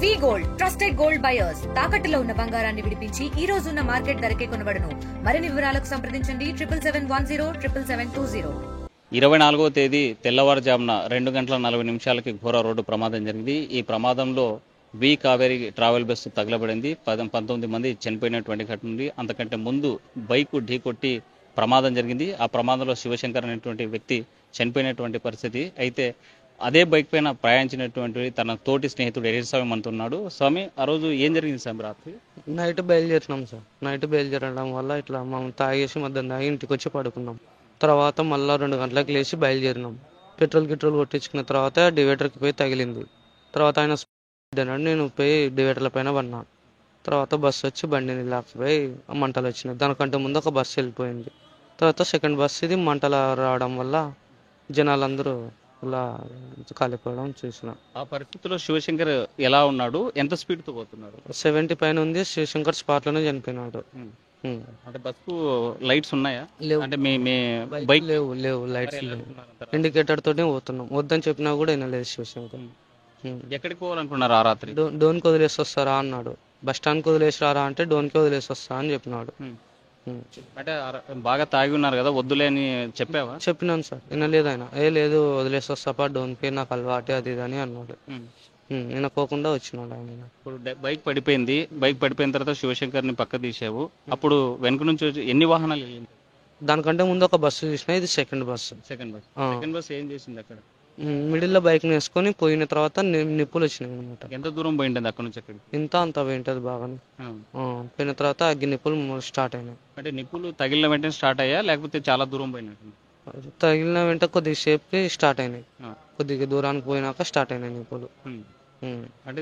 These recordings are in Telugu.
వి గోల్డ్ ట్రస్టెడ్ గోల్డ్ బయర్స్ తాకట్టులో ఉన్న బంగారాన్ని విడిపించి ఈ రోజు ఉన్న మార్కెట్ ధరకే కొనబడును. మరిన్ని వివరాలకు సంప్రదించండి 77107720. 24వ తేదీ తెల్లవారుజామున 2:40 ఘోర రోడ్డు ప్రమాదం జరిగింది. ఈ ప్రమాదంలో వి కావేరి ట్రావెల్ బస్సు తగలబడింది. 19 మంది చనిపోయినటువంటి ఘటన ఉంది. అంతకంటే ముందు బైకు ఢీకొట్టి ప్రమాదం జరిగింది. ఆ ప్రమాదంలో శివశంకర్ అనేటువంటి వ్యక్తి చనిపోయినటువంటి పరిస్థితి. అయితే అదే బైక్ పైన ప్రయాణించినటువంటి తన తోటి స్నేహితుడు ఎరిస్వామి అంటున్నాడు. స్వామి, ఆ రోజు ఏం జరిగింది స్వామి? రాత్రి నైట్ బయలుదేరినాం సార్. నైట్ బయలుదేరడం వల్ల ఇట్లా మనం తాగేసి మధ్యాహ్నం తాగి ఇంటికి వచ్చి పడుకున్నాం. తర్వాత మళ్ళీ 2 గంటలకు లేచి బయలుదేరినాం. పెట్రోల్ కొట్టించుకున్న తర్వాత డివైడర్కి పోయి తగిలింది. తర్వాత ఆయన అన్నాడు, నేను పోయి డివైడర్ల పైన పడినా. తర్వాత బస్సు వచ్చి బండిని లాక్కుపోయి మంటలు వచ్చినాయి. దానికంటే ముందు ఒక బస్సు వెళ్ళిపోయింది. తర్వాత సెకండ్ బస్సు ఇది మంటలు రావడం వల్ల జనాలందరూ ఇలా కాలిపోవడం చూసిన. ఆ పరిస్థితిలో శివశంకర్ ఎలా ఉన్నాడు? ఎంత స్పీడ్తో పోతున్నాడు? 70 పైన ఉంది. శివశంకర్ స్పాట్లోనే చనిపోయినాడు. అంటే బస్సు లైట్స్ ఉన్నాయా? లేవు. అంటే మీ బైక్ లేవు లైట్స్ లేవు. ఇండికేటర్ తోనే పోతున్నాం. వద్దని చెప్పినా కూడా వినలేదు శివశంకర్. ఎక్కడికి పోవాలనుకున్నారు ఆ రాత్రి? డోన్కి వదిలేసి వస్తారా అన్నాడు. బస్ స్టాండ్కి వదిలేసి రారా అంటే డోన్కి వదిలేసి వస్తా అని చెప్పినాడు. అంటే బాగా తాగి ఉన్నారు కదా, వద్దులే అని చెప్పావా? చెప్పినాను సార్, వినలేదు ఆయన. లేదు వదిలేసి వస్తాపా డోన్కి, నాకు అలవాటే అది ఇది అని అన్నాడు. వినకోకుండా వచ్చినాడు ఆయన. ఇప్పుడు బైక్ పడిపోయింది. బైక్ పడిపోయిన తర్వాత శివశంకర్ని పక్క తీసావు. అప్పుడు వెనక నుంచి వచ్చి ఎన్ని వాహనాలు వెళ్ళింది? దానికంటే ముందు ఒక బస్సు చూసిన, ఇది సెకండ్ బస్సు. సెకండ్ బస్ ఏం చేసింది అక్కడ? మిడిల్లో బైక్ వేసుకొని పోయిన తర్వాత నిప్పులు వచ్చినాయి అనమాట. ఎంత దూరం పోయింటుంది అక్కడ నుంచి అక్కడికి? అంత పోయింటది బాగానే. పోయిన తర్వాత అగ్గి నిప్పులు స్టార్ట్ అయినాయి. అంటే నిప్పులు తగిలిన వెంటనే స్టార్ట్ అయ్యా లేకపోతే చాలా దూరం పోయినట్టు? తగిలిన వెంట కొద్దిసేపుకి స్టార్ట్ అయినాయి. కొద్దిగా దూరానికి పోయినాక స్టార్ట్ అయినాయి నిప్పులు. అంటే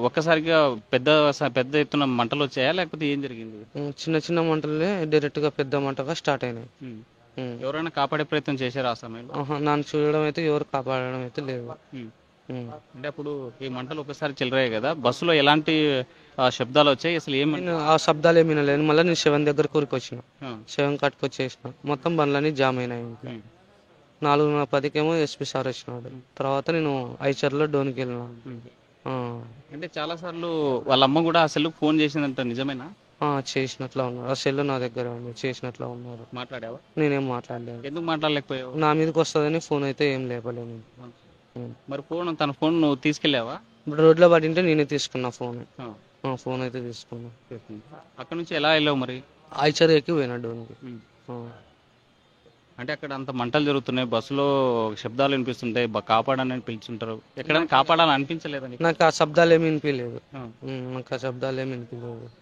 ఒక్కసారిగా పెద్ద ఎత్తున మంటలు వచ్చాయా లేకపోతే ఏం జరిగింది? చిన్న చిన్న మంటలే డైరెక్ట్ గా పెద్ద మంటగా స్టార్ట్ అయినాయి. ఎవరైనా కాపాడే ప్రయత్నం చేశారు ఆ సమయంలో? నన్ను చూడడం అయితే ఎవరు కాపాడడం అయితే లేదు. అంటే అప్పుడు ఈ మంటలు ఒకసారి చెలరాయి కదా, బస్సులో ఎలాంటి శబ్దాలు వచ్చాయి? అసలు ఏమి ఆ శబ్దాలు ఏమీ వినలేదు. మళ్ళీ నేను 7 దగ్గర కూరికి వచ్చిన. 7 కాటికి వచ్చేసిన. మొత్తం బండ్లన్నీ జామ్ అయినాయి. 4:10కేమో ఎస్పీ సార్ వచ్చినాడు. తర్వాత నేను ఐచర్లో డోన్కి వెళ్ళిన. అంటే చాలా సార్లు వాళ్ళ అమ్మ కూడా అసలు ఫోన్ చేసిందంట, నిజమేనా? చేసినట్లా ఉన్నారు. ఆ సెల్ నా దగ్గర ఉంది. చేసినట్లా ఉన్నారు. మాట్లాడావా? నేనేం మాట్లాడలేదు. ఎందుకు మాట్లాడలేకపోయావు? నా మీదకి వస్తుందని ఫోన్ అయితే ఏం లేపలేను. మరి తన ఫోన్ నువ్వు తీసుకెళ్ళావా? రోడ్లో పడింటే నేనే తీసుకున్నా ఫోన్. ఫోన్ అయితే తీసుకున్నా. అక్కడ నుంచి ఎలా వెళ్ళావు మరి? ఐచర్ ఎక్కి పోయినా డోన్కి. అంటే అక్కడ అంత మంటలు జరుగుతున్నాయి, బస్సులో శబ్దాలు వినిపిస్తుంటాయి, కాపాడాలని పిలుచుంటారు. ఎక్కడైనా కాపాడాలని అనిపించలేదని? నాకు ఆ శబ్దాలు ఏమి వినిపించలేదు.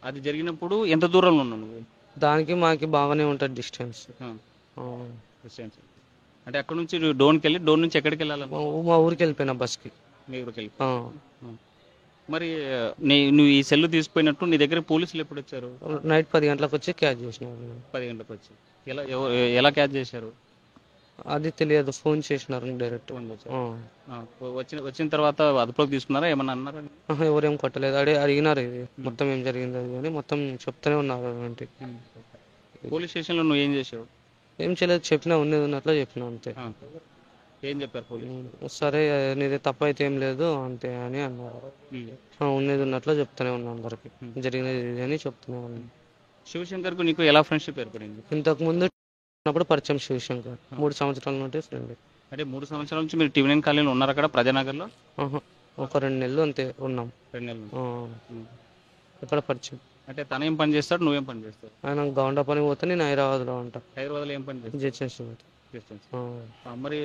అది జరిగినప్పుడు ఎంత దూరంలో ఉన్నావు నువ్వు? దానికి మాకి బాగానే ఉంటుంది డిస్టెన్స్. అంటే అక్కడ నుంచి డోన్కి వెళ్ళి డోన్ నుంచి ఎక్కడికి వెళ్ళాలి? మా ఊరికి వెళ్ళిపోయినా బస్కి. మీ ఊరికి వెళ్ళి. మరి నువ్వు ఈ సెల్ తీసుకుపోయినట్టు నీ దగ్గర పోలీసులు ఎప్పుడు వచ్చారు? నైట్ 10 గంటలకు వచ్చి క్యాచ్ చేసినారు. 10 గంటలకు వచ్చి ఎలా క్యాచ్ చేశారు? అది తెలియదు, ఫోన్ చేసినారు డైరెక్ట్. వచ్చిన తర్వాత అదుపులోకి తీసుకున్నారా? ఏమన్నా అన్నారా? ఎవరేం కొట్టలేదు. అడిగినారు ఇది మొత్తం ఏం జరిగింది అది అని మొత్తం చెప్తూనే ఉన్నారు. పోలీస్ స్టేషన్లో నువ్వు ఏం చేసావు? ఏం చేయలేదు, చెప్పినా ఉన్నది ఉన్నట్లు చెప్పినా అంతే. ఏం చెప్పారు పోలీసు? సరే నీది తప్పు అయితే ఏం లేదు అంతే అని అన్నారు. ఉన్నది ఉన్నట్లు చెప్తూనే ఉన్నా అందరికి, జరిగినది ఇది అని చెప్తూనే ఉన్నాను. శివశంకర్ కు నీకు ఎలా ఫ్రెండ్షిప్ ఏర్పడింది? ఇంతకు ముందు పరిచయం శివశంకర్ 3 సంవత్సరాల నుండి ఫ్రెండ్. అంటే 3 సంవత్సరాల నుంచి మీరు టీవీ9 కాలనీలో ఉన్నారు అక్కడ ప్రజానగర్లో? ఒక 2 నెలలు అంతే ఉన్నాం. 2 నెలలు ఇక్కడ పరిచయం. అంటే తను ఏం పని చేస్తాడు, నువ్వేం పని చేస్తావు? ఆయన గౌండా పని పోతే నేను హైదరాబాద్లో ఉంటా. హైదరాబాద్లో ఏం పని చేస్తావు? మరి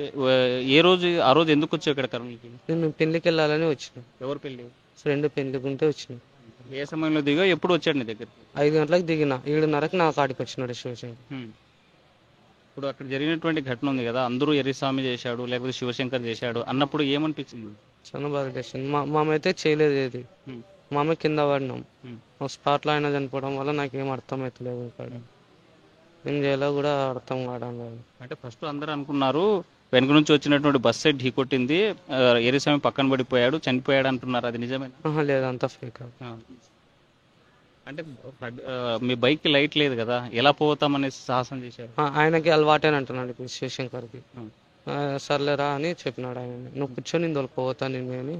ఆ రోజు ఎందుకు వచ్చావు ఇక్కడ కర్నూలుకి? నేను పెళ్లికి వెళ్ళాలని వచ్చిన. ఎవరు పెళ్లి? ఫ్రెండ్ పెళ్లికి ఉంటే వచ్చిన. ఏ సమయంలో దిగా, ఎప్పుడు వచ్చాడు నీ దగ్గర? 5 గంటలకు దిగిన. 7:30కి నా కాడికి వచ్చినాడు శివశంకర్. ఇప్పుడు అక్కడ జరిగినటువంటి ఘటన ఉంది కదా, అందరూ ఎర్రిస్వామి చేశాడు లేకపోతే శివశంకర్ చేశాడు అన్నప్పుడు ఏమనిపించింది? చాలా బాగా చేసింది. మామైతే చేయలేదు ఏది. మామే కింద పడినాం. స్పాట్లో అయినా చనిపోవడం వల్ల నాకేం అర్థం అవుతలేదు. ఇక్కడ ఏం చేయాలో కూడా అర్థం కావడం లేదు. అంటే ఫస్ట్ అందరూ అనుకున్నారు వెనుక నుంచి వచ్చినటువంటి బస్సే ఢీకొట్టింది, ఎర్రిస్వామి పక్కన పడిపోయాడు, చనిపోయాడు అంటున్నారు. అది నిజమేనా? లేదు, అంతా ఫేక్. అంటే మీ బైక్ కి లైట్ లేదు కదా, ఎలా పోతామనేసి సాహసం చేశారు? ఆయనకి అలవాటేని అంటున్నాడు ఇప్పుడు శివశంకర్కి. సర్లేరా అని చెప్పినాడు ఆయన. నువ్వు కూర్చొని తోలుకోపోతా నేను అని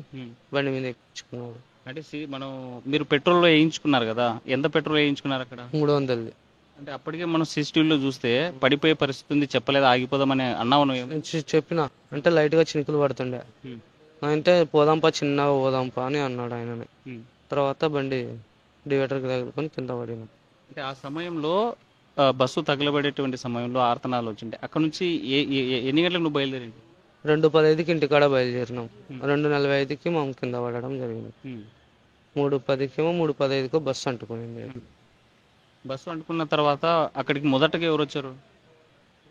బండి మీద ఎక్కించుకున్నాడు. అంటే మనం మీరు పెట్రోల్ వేయించుకున్నారు కదా, ఎంత పెట్రోల్ వేయించుకున్నారు అక్కడ? 300. అంటే అప్పటికే మనం CCTVలో చూస్తే పడిపోయే పరిస్థితి ఉంది, చెప్పలేదు ఆగిపోదామని అన్నావు నువ్వు. నేను చెప్పిన అంటే లైట్గా చినుకులు పడుతుండే, అంటే పోదాంపా చిన్నగా పోదాంపా అని అన్నాడు ఆయనని. తర్వాత బండి డివైడర్కి తగులుకొని కింద పడినాం. అంటే ఆ సమయంలో బస్సు తగలబడేటువంటి సమయంలో ఆర్తనాలు వచ్చింటే అక్కడ నుంచి ఎన్ని గంటలకు నువ్వు బయలుదేరింది? 2:15కి ఇంటికాడ బయలుదేరినాం. 2:45కి మేము కింద పడడం జరిగింది. 3:10కేమో 3:15కో బస్సు అంటుకునింది. బస్సు అంటుకున్న తర్వాత అక్కడికి మొదటగా ఎవరు వచ్చారు?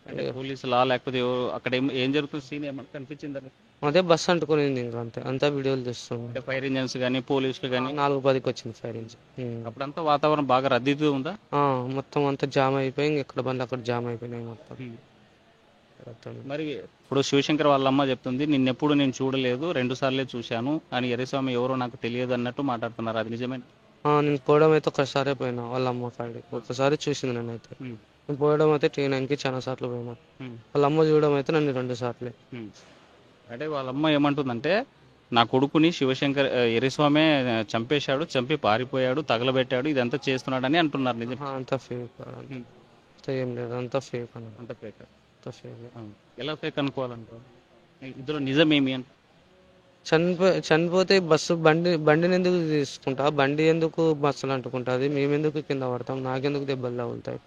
అంటే పోలీసులా లేకపోతే అక్కడ ఏం జరుగుతుంది, సీన్ ఏమన్నా కనిపించిందా? అదే బస్సు అంటుకునింది, ఇంకా అంతే. అంతా వీడియోలు తీస్తుంది. అంటే ఫైర్ ఇంజన్స్ కానీ పోలీసులు కానీ? 4:10కి వచ్చింది ఫైర్ ఇంజిన్. అప్పుడంతా వాతావరణం బాగా రద్దీతో ఉందా? మొత్తం అంతా జామ్ అయిపోయి ఎక్కడ బండి అక్కడ జామ్ అయిపోయినాయి మొత్తం. మరి ఇప్పుడు శివశంకర్ వాళ్ళ అమ్మ చెప్తుంది, నిన్నెప్పుడు నేను చూడలేదు, 2 సార్లే చూశాను అని, ఎర్రస్వామి ఎవరో నాకు తెలియదు అన్నట్టు మాట్లాడుతున్నారు. అది నిజమే? నేను పోవడం అయితే ఒకసారి పోయినా వాళ్ళ అమ్మ కాడికి, ఒకసారి చూసింది నేనైతే. నేను పోవడం అయితే T9కి చాలా సార్లు పోయినా. వాళ్ళ అమ్మ చూడడం అయితే నన్ను 2 సార్లే. అంటే వాళ్ళ అమ్మ ఏమంటుందంటే, నా కొడుకుని శివశంకర్ ఎర్రస్వామి చంపేశాడు, చంపి పారిపోయాడు, తగలబెట్టాడు, ఇదంతా చేస్తున్నాడు అని అంటున్నారు. నిజం? అంతా ఫేక్, అంతా ఏం లేదు, అంతా ఫేక్ అన్న. అంత ఫేక్? అంతా ఫేక్. ఎలా ఫేక్ అనుకోవాలంటారు? ఇందులో నిజమేమి అని? చనిపోతే బండిని ఎందుకు తీసుకుంటా, బండి ఎందుకు బస్సులు అంటుకుంటుంది, మేమెందుకు కింద పడతాం, నాకెందుకు దెబ్బలు తగులుతాయి?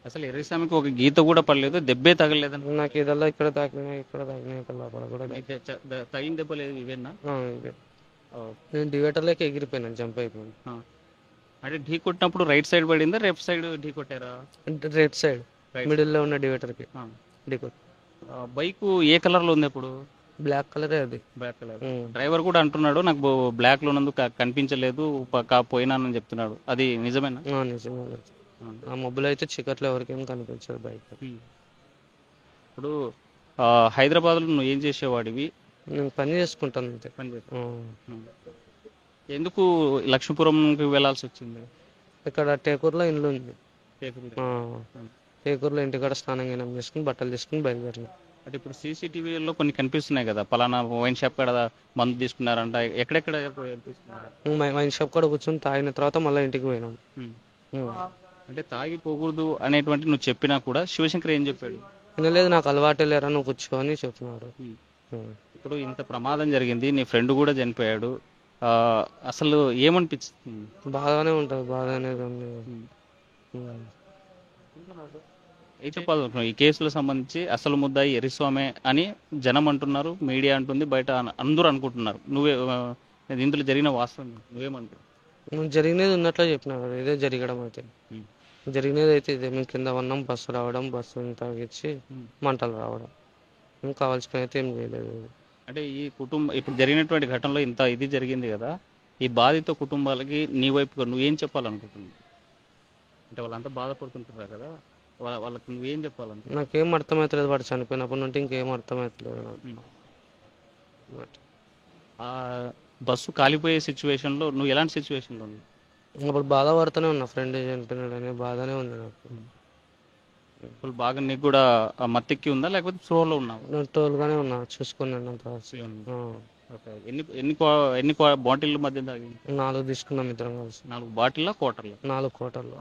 అసలు ఎర్రస్వామికి ఒక గీత కూడా పడలేదు, దెబ్బే తగలలేదని. నాకు ఇదల్లా ఇక్కడ తాకినాయి, ఇక్కడ తాకినాయి, ఇక్కడ లోపల కూడా తగిన దెబ్బ లేదు, ఇవేనా? ఇవే. నేను డివైడర్లోకి ఎగిరిపోయినాను, జంప్ అయిపోయాను. అంటే ఢీ కొట్టినప్పుడు రైట్ సైడ్ పడిందా, లెఫ్ట్ సైడ్ ఢీ కొట్టారా? అంటే రైట్ సైడ్ మిడిల్లో ఉన్న డివైడర్కి ఢీ కొట్టి. బైక్ ఏ కలర్లో ఉంది అప్పుడు? బ్లాక్ కలరే అది. Black colour. డ్రైవర్ కూడా అంటున్నాడు, నాకు బ్లాక్ లో ఉన్నందుకు కనిపించలేదు, పోయినానని చెప్తున్నాడు. అది నిజమేనా? నిజమే. ఆ మబ్బులో అయితే చీకట్లో ఎవరికేం కనిపించదు బైక్. ఇప్పుడు హైదరాబాద్లో నువ్వు ఏం చేసేవాడివి? నేను పని చేసుకుంటాను అంతే. ఎందుకు లక్ష్మీపురంకి వెళ్ళాల్సి వచ్చింది? ఇక్కడ టేకూరులో ఇల్లు ఉంది. టేకూరులో ఇంటికాడ స్నానం గినం చేసుకుని బట్టలు తీసుకుని బయలుదేరినాం. అంటే ఇప్పుడు CCTVలో కొన్ని కనిపిస్తున్నాయి కదా, పలానా వైన్ షాప్ కాడ మందు తీసుకున్నారంట, ఎక్కడెక్కడ తీసుకున్నారు? వైన్ షాప్ కూడా కూర్చొని తాగిన తర్వాత మళ్ళీ ఇంటికి పోయినాం. అంటే తాగిపోకూడదు అనేటువంటి నువ్వు చెప్పినా కూడా శివశంకర్ ఏం చెప్పాడు? లేదు, నాకు అలవాటే లేరా, నువ్వు కూర్చో అని చెప్తున్నాడు. ఇప్పుడు ఇంత ప్రమాదం జరిగింది, నీ ఫ్రెండ్ కూడా చనిపోయాడు, అసలు ఏమనిపించింది? బాగానే ఉంటుంది, బాధ అనేది. ఏం చెప్పాలనుకున్నావు ఈ కేసులో సంబంధించి? అసలు ముద్దాయి ఎర్రస్వామి అని జనం అంటున్నారు, మీడియా అంటుంది, బయట అందరూ అనుకుంటున్నారు. ఇందులో జరిగిన వాస్తవం నువ్వేమంటావు? జరిగినది ఉన్నట్లే చెప్పినా కదా, ఇదే జరగడం అయితే. జరిగినది అయితే ఇదే, మేము కింద ఉన్నాం, బస్సు రావడం, బస్సు తాగిచ్చి మంటలు రావడం, మేము కావాల్సిన అయితే ఏం చేయలేదు. అంటే ఈ ఇప్పుడు జరిగినటువంటి ఘటనలో ఇంత ఇది జరిగింది కదా, ఈ బాధిత కుటుంబాలకి నీ వైపుగా నువ్వేం చెప్పాలనుకుంటున్నావు? అంటే వాళ్ళంతా బాధపడుతుంటారు కదా, వాళ్ళకి నువ్వేం చెప్పాలంటే? నాకేం అర్థమవుతలేదు, వాడు చనిపోయినప్పటి నుండి ఇంకేం అర్థమవుతలేదు. బస్సు కాలిపోయే సిచ్యువేషన్లో నువ్వు ఎలాంటి సిచ్యువేషన్లో ఉన్నావు? అప్పుడు బాధపడుతూనే ఉన్నా, ఫ్రెండ్ చనిపోయినాడని బాధనే ఉంది నాకు. ఇప్పుడు బాగా నీకు కూడా మత్తెక్కి ఉందా, లేకపోతే స్లోలో ఉన్నావు? నేను టోల్గానే ఉన్నా, చూసుకున్నాను. ఎన్ని బాటిల్ మధ్య తాగింది? 4 తీసుకున్నాం ఇద్దరం కలిసి. 4 బాటిల్ కోటర్లు? 4 కోటర్లు.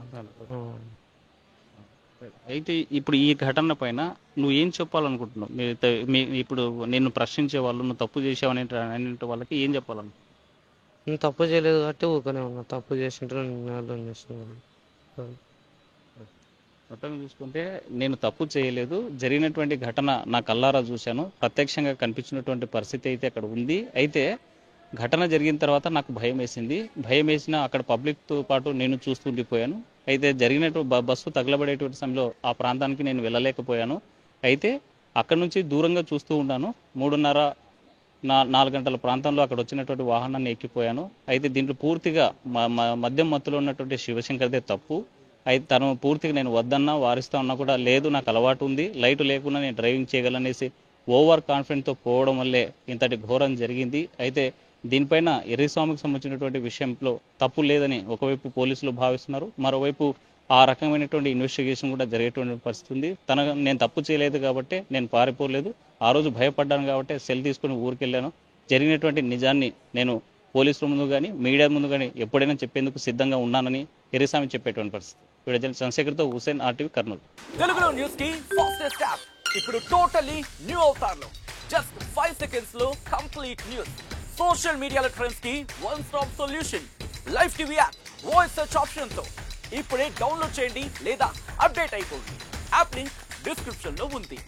అయితే ఇప్పుడు ఈ ఘటన పైన నువ్వు ఏం చెప్పాలనుకుంటున్నావు? ఇప్పుడు నిన్ను ప్రశ్నించే వాళ్ళు, నువ్వు తప్పు చేసావనే వాళ్ళకి ఏం చెప్పాలను? నేను తప్పు చేయలేదు కాబట్టి ఊకనే ఉన్నా, తప్పు చేసింటే నేను అర్థం చేస్తున్నాను. మొత్తం చూసుకుంటే నేను తప్పు చేయలేదు, జరిగినటువంటి ఘటన నా కల్లారా చూశాను, ప్రత్యక్షంగా కనిపించినటువంటి పరిస్థితి అయితే అక్కడ ఉంది. అయితే ఘటన జరిగిన తర్వాత నాకు భయం వేసింది, భయం వేసినా అక్కడ పబ్లిక్తో పాటు నేను చూస్తుండిపోయాను. అయితే జరిగినటువంటి బస్సు తగలబడేటువంటి సమయంలో ఆ ప్రాంతానికి నేను వెళ్ళలేకపోయాను. అయితే అక్కడ నుంచి దూరంగా చూస్తూ ఉన్నాను. 3:30-4 గంటల ప్రాంతంలో అక్కడ వచ్చినటువంటి వాహనాన్ని ఎక్కిపోయాను. అయితే దీంట్లో పూర్తిగా మద్యం మత్తులో ఉన్నటువంటి శివశంకర్దే తప్పు. అయితే తను పూర్తిగా నేను వద్దన్నా వారిస్తా ఉన్నా కూడా, లేదు నాకు అలవాటు ఉంది, లైట్ లేకుండా నేను డ్రైవింగ్ చేయగలనేసి ఓవర్ కాన్ఫిడెంట్తో పోవడం వల్లే ఇంతటి ఘోరం జరిగింది. అయితే దీనిపైన ఎర్రస్వామికి సంబంధించినటువంటి విషయంలో తప్పు లేదని ఒకవైపు పోలీసులు భావిస్తున్నారు, మరోవైపు ఆ రకమైనటువంటి ఇన్వెస్టిగేషన్ కూడా జరిగేటువంటి పరిస్థితి ఉంది. నేను తప్పు చేయలేదు కాబట్టి నేను పారిపోలేదు, ఆ రోజు భయపడ్డాను కాబట్టి సెల్ తీసుకుని ఊరికి వెళ్ళాను, జరిగినటువంటి నిజాన్ని నేను పోలీసుల ముందు కానీ మీడియా ముందు కానీ ఎప్పుడైనా చెప్పేందుకు సిద్ధంగా ఉన్నానని ఎర్రస్వామి చెప్పేటువంటి పరిస్థితి. వీడియో చంద్రశేఖర్తో హుసేన్, RTV, కర్నూలు. తెలుగులో న్యూస్ కి ఫాస్టెస్ట్ యాప్ ఇప్పుడు టోటలీ న్యూ అవతార్లో జస్ట్ 5 seconds లో కంప్లీట్ న్యూస్. సోషల్ మీడియాలో ట్రెండ్స్ కి one stop solution. Live TV app voice search option తో ఇప్పుడే డౌన్లోడ్ చేయండి లేదా అప్డేట్ అయిపోండి. యాప్ లింక్ డిస్క్రిప్షన్ లో ఉంది.